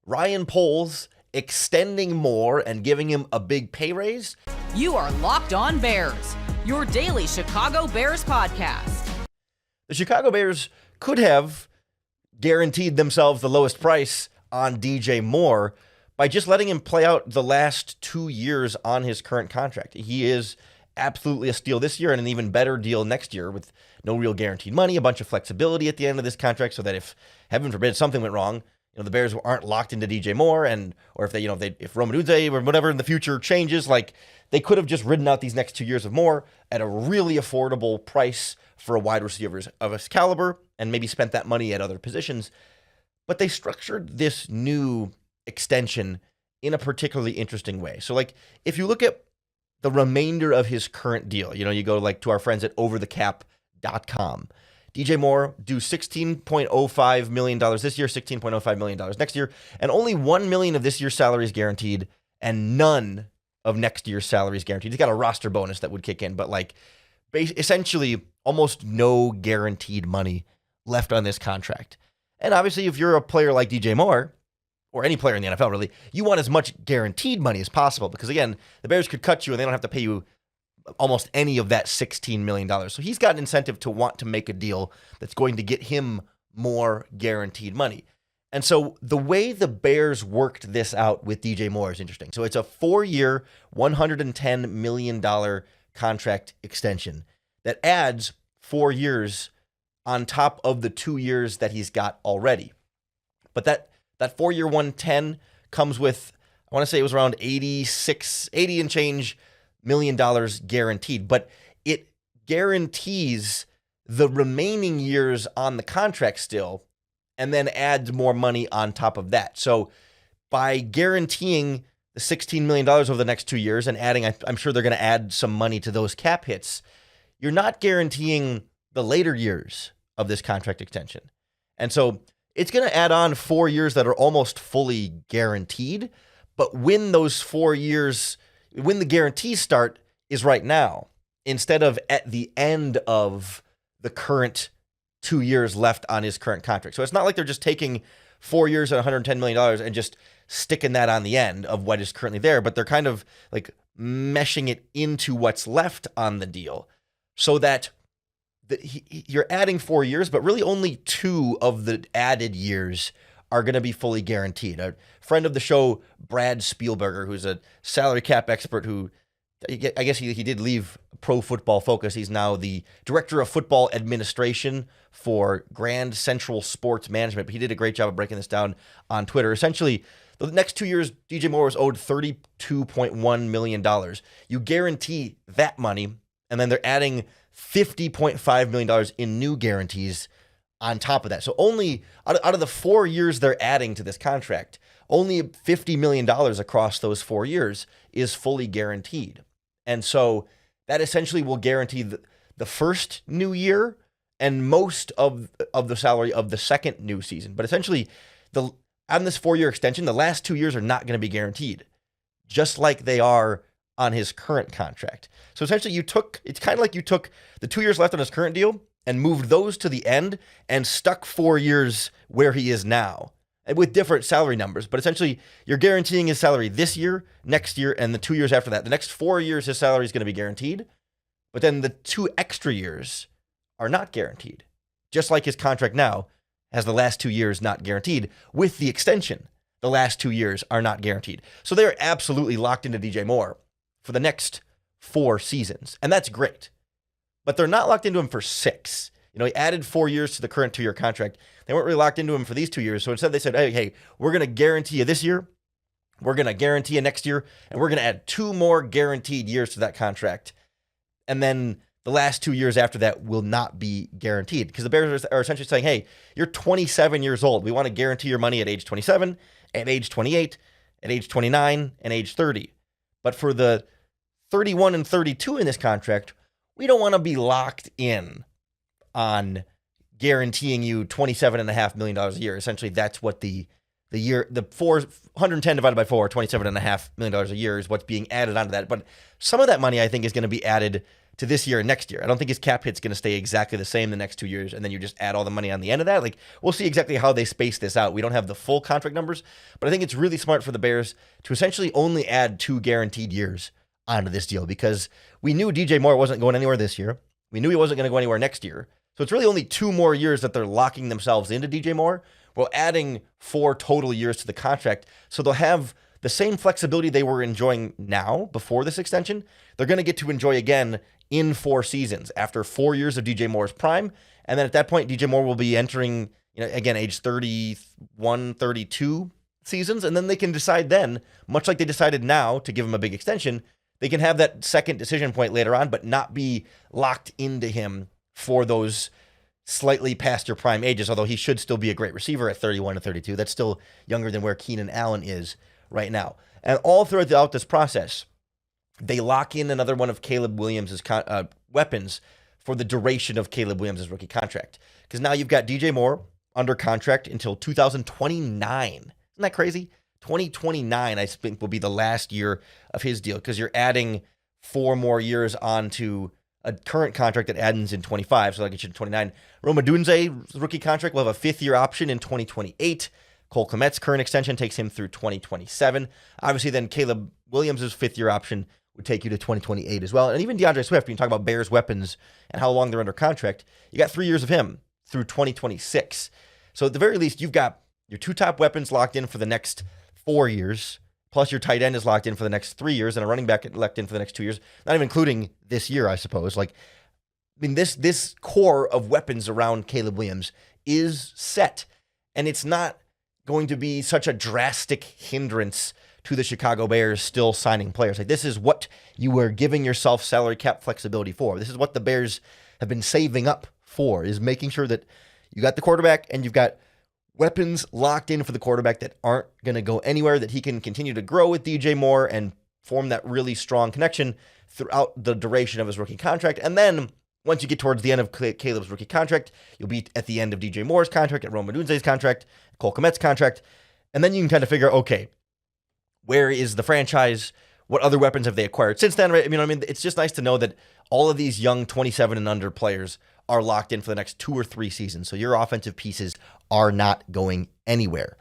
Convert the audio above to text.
Ryan Poles extending more and giving him a big pay raise. You are Locked On Bears, your daily Chicago Bears podcast. The Chicago Bears could have guaranteed themselves the lowest price on DJ Moore by just letting him play out the last 2 years on his current contract. He is absolutely a steal this year and an even better deal next year with no real guaranteed money, a bunch of flexibility at the end of this contract so that if, heaven forbid, something went wrong, the Bears aren't locked into DJ Moore, or if if Romanudze or whatever in the future changes, like they could have just ridden out these next 2 years of Moore at a really affordable price for a wide receiver of his caliber and maybe spent that money at other positions. But they structured this new extension in a particularly interesting way. So if you look at the remainder of his current deal, you go to our friends at overthecap.com. DJ Moore due $16.05 million this year, $16.05 million next year, and only $1 million of this year's salary is guaranteed, and none of next year's salary is guaranteed. He's got a roster bonus that would kick in, but essentially almost no guaranteed money left on this contract. And obviously, if you're a player like DJ Moore, or any player in the NFL really, you want as much guaranteed money as possible because, again, the Bears could cut you and they don't have to pay you almost any of that $16 million. So he's got an incentive to want to make a deal that's going to get him more guaranteed money. And so the way the Bears worked this out with DJ Moore is interesting. So it's a 4-year, $110 million contract extension that adds 4 years on top of the 2 years that he's got already. But that 4-year 110 comes with, I want to say it was around 80 and change million dollars guaranteed, but it guarantees the remaining years on the contract still and then adds more money on top of that. So by guaranteeing the $16 million over the next 2 years and adding, I'm sure they're going to add some money to those cap hits, you're not guaranteeing the later years of this contract extension. And so it's going to add on 4 years that are almost fully guaranteed, but when those 4 years, when the guarantees start is right now, instead of at the end of the current 2 years left on his current contract. So it's not like they're just taking 4 years at $110 million and just sticking that on the end of what is currently there, but they're kind of meshing it into what's left on the deal so that you're adding 4 years, but really only 2 of the added years are going to be fully guaranteed. A friend of the show, Brad Spielberger, who's a salary cap expert who, I guess he did leave Pro Football Focus. He's now the director of football administration for Grand Central Sports Management, but he did a great job of breaking this down on Twitter. Essentially, the next 2 years, DJ Moore was owed $32.1 million. You guarantee that money, and then they're adding $50.5 million in new guarantees on top of that. So only out of the 4 years they're adding to this contract, only $50 million across those 4 years is fully guaranteed. And so that essentially will guarantee the first new year and most of the salary of the second new season. But essentially, on this 4-year extension, the last 2 years are not going to be guaranteed, just like they are on his current contract. So essentially, it's kind of like you took the 2 years left on his current deal and moved those to the end and stuck 4 years where he is now with different salary numbers. But essentially, you're guaranteeing his salary this year, next year, and the 2 years after that. The next 4 years, his salary is going to be guaranteed. But then the 2 extra years are not guaranteed, just like his contract now has the last 2 years not guaranteed. With the extension, the last 2 years are not guaranteed. So they're absolutely locked into DJ Moore for the next 4 seasons. And that's great. But they're not locked into him for 6. He added 4 years to the current 2-year contract. They weren't really locked into him for these 2 years. So instead they said, hey, we're going to guarantee you this year. We're going to guarantee you next year. And we're going to add 2 more guaranteed years to that contract. And then the last 2 years after that will not be guaranteed. Because the Bears are essentially saying, hey, you're 27 years old. We want to guarantee your money at age 27, at age 28, at age 29, and age 30. But for the 31 and 32 in this contract, we don't want to be locked in on guaranteeing you $27.5 million a year. Essentially, that's what the 410 divided by 4, $27.5 million a year is what's being added onto that. But some of that money, I think, is going to be added to this year and next year. I don't think his cap hit's going to stay exactly the same the next 2 years, and then you just add all the money on the end of that. Like, we'll see exactly how they space this out. We don't have the full contract numbers, but I think it's really smart for the Bears to essentially only add 2 guaranteed years onto this deal, because we knew DJ Moore wasn't going anywhere this year. We knew he wasn't going to go anywhere next year. So it's really only 2 more years that they're locking themselves into DJ Moore, while adding 4 total years to the contract. So they'll have the same flexibility they were enjoying now before this extension. They're going to get to enjoy again in 4 seasons after 4 years of DJ Moore's prime. And then at that point, DJ Moore will be entering, again, age 31, 32 seasons. And then they can decide then, much like they decided now to give him a big extension, they can have that second decision point later on, but not be locked into him for those slightly past your prime ages, although he should still be a great receiver at 31 to 32. That's still younger than where Keenan Allen is right now. And all throughout this process, they lock in another one of Caleb Williams' weapons for the duration of Caleb Williams' rookie contract. Because now you've got DJ Moore under contract until 2029. Isn't that crazy? 2029, I think, will be the last year of his deal, because you're adding 4 more years onto a current contract that ends in 25, so that'll get you to 29. Rome Odunze's rookie contract will have a 5th-year option in 2028. Cole Kmet's current extension takes him through 2027. Obviously, then Caleb Williams' 5th-year option would take you to 2028 as well. And even DeAndre Swift, when you talk about Bears weapons and how long they're under contract, you got 3 years of him through 2026. So at the very least, you've got your 2 top weapons locked in for the next 4 years, plus your tight end is locked in for the next 3 years, and a running back locked in for the next 2 years, not even including this year, I suppose. This core of weapons around Caleb Williams is set, and it's not going to be such a drastic hindrance to the Chicago Bears still signing players. This is what you were giving yourself salary cap flexibility for. This is what the Bears have been saving up for, is making sure that you got the quarterback and you've got weapons locked in for the quarterback that aren't going to go anywhere, that he can continue to grow with DJ Moore and form that really strong connection throughout the duration of his rookie contract. And then once you get towards the end of Caleb's rookie contract, you'll be at the end of DJ Moore's contract, at Rome Odunze's contract, Cole Kmet's contract. And then you can kind of figure, okay, where is the franchise? What other weapons have they acquired since then? Right? It's just nice to know that all of these young 27 and under players are locked in for the next 2 or 3 seasons. So your offensive pieces are not going anywhere.